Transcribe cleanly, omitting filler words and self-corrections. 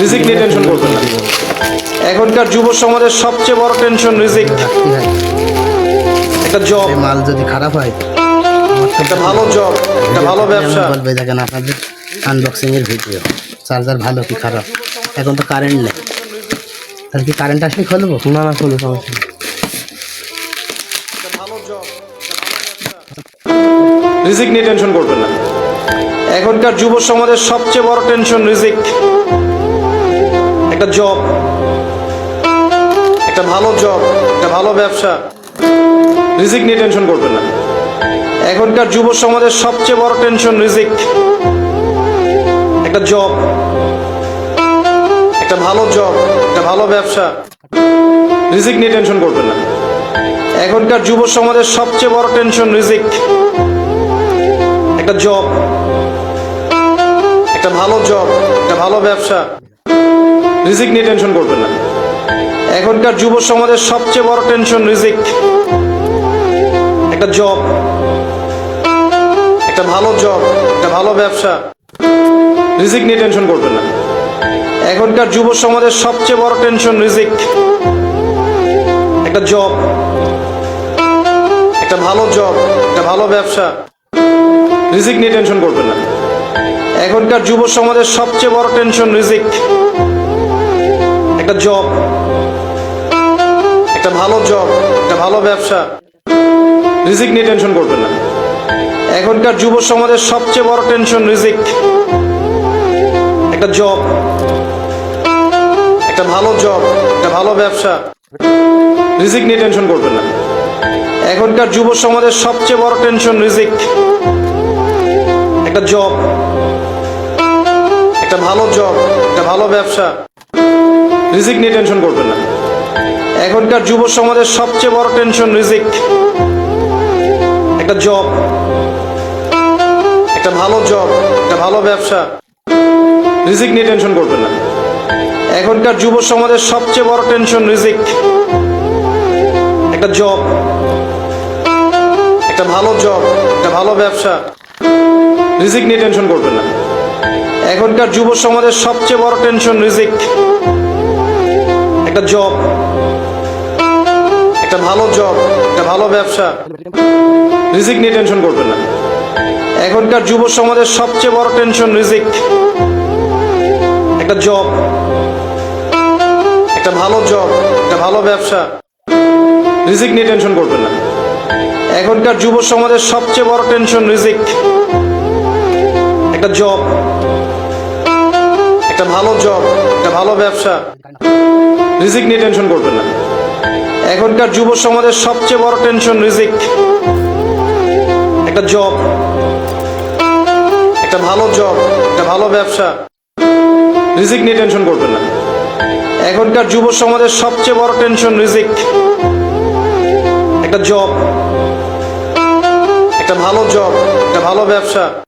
রিজিক নিয়ে টেনশন করবেন না। এখনকার যুব সমাজের সবচেয়ে বড় টেনশন রিজিক। একটা জব, মাল যদি খারাপ হয়, একটা ভালো জব, একটা ভালো ব্যবসা। বলবে দেখেন আপনাদের আনবক্সিং এর ভিডিও, চার্জার ভালো কি খারাপ। এখন তো কারেন্ট নেই, তাহলে কি কারেন্ট আসলে খুলবো? না না, খুলবো, সমস্যা নেই। রিজিক নিয়ে টেনশন করবেন না। এখনকার যুব সমাজের সবচেয়ে বড় টেনশন রিজিক। একটা জব, একটা ভালো জব, একটা ভালো ব্যবসা। রিজিক নিয়ে টেনশন করবেন না। এখনকার যুব সমাজের সবচেয়ে বড় টেনশন রিজিক। একটা জব, একটা ভালো জব, একটা ভালো ব্যবসা। রিজিক নিয়ে টেনশন করবেন না। এখনকার যুব সমাজের সবচেয়ে বড় টেনশন রিজিক। একটা জব, একটা ভালো জব, একটা ভালো ব্যবসা। রিজিক নিয়ে টেনশন করবেন না। এখনকার যুব সমাজের সবচেয়ে বড় টেনশন রিজিক। একটা জব, একটা ভালো জব, একটা ভালো ব্যবসা। রিজিক নিয়ে টেনশন করবেন না। এখনকার যুব সমাজের সবচেয়ে বড় টেনশন রিজিক। একটা জব, একটা ভালো জব, একটা ভালো ব্যবসা। রিজিক নিয়ে টেনশন করবেন না। এখনকার যুব সমাজের সবচেয়ে বড় টেনশন রিজিক। একটা জব, একটা ভালো জব, একটা ভালো ব্যবসা। রিজিক নিয়ে টেনশন করবেন না। এখনকার যুব সমাজের সবচেয়ে বড় টেনশন রিজিক। একটা জব, একটা ভালো জব, একটা ভালো ব্যবসা। রিজিক নিয়ে টেনশন করবেন না। এখনকার যুব সমাজের সবচেয়ে বড় টেনশন রিজিক। একটা জব, একটা ভালো জব, একটা ভালো ব্যবসা। রিজিক নিয়ে টেনশন করবেন না। এখনকার যুব সমাজের সবচেয়ে বড় টেনশন রিজিক। একটা জব, একটা ভালো জব, একটা ভালো ব্যবসা। রিজিক নিয়ে টেনশন করবেন না। এখনকার যুব সমাজের সবচেয়ে বড় টেনশন রিজিক। একটা জব, একটা ভালো জব, একটা ভালো ব্যবসা। রিজিক নিয়ে টেনশন করবেন না। এখনকার যুব সমাজের সবচেয়ে বড় টেনশন রিজিক। একটা জব, একটা ভালো জব, একটা ভালো ব্যবসা। রিজিক নিয়ে টেনশন করবেন না। এখনকার যুব সমাজের সবচেয়ে বড় টেনশন রিজিক। একটা জব, একটা ভালো জব, একটা ভালো ব্যবসা। রিজিক নিয়ে টেনশন করবেন না। এখনকার যুব সমাজের সবচেয়ে বড় টেনশন রিজিক। একটা জব, একটা ভালো জব, একটা ভালো ব্যবসা। রিজিক নিয়ে টেনশন করবেন না। এখনকার যুব সমাজের সবচেয়ে বড় টেনশন রিজিক। একটা জব, একটা ভালো জব, একটা ভালো ব্যবসা। রিজিক নিয়ে টেনশন করবেন না। এখনকার যুব সমাজের সবচেয়ে বড় টেনশন রিজিক। একটা জব, একটা ভালো জব, একটা ভালো ব্যবসা।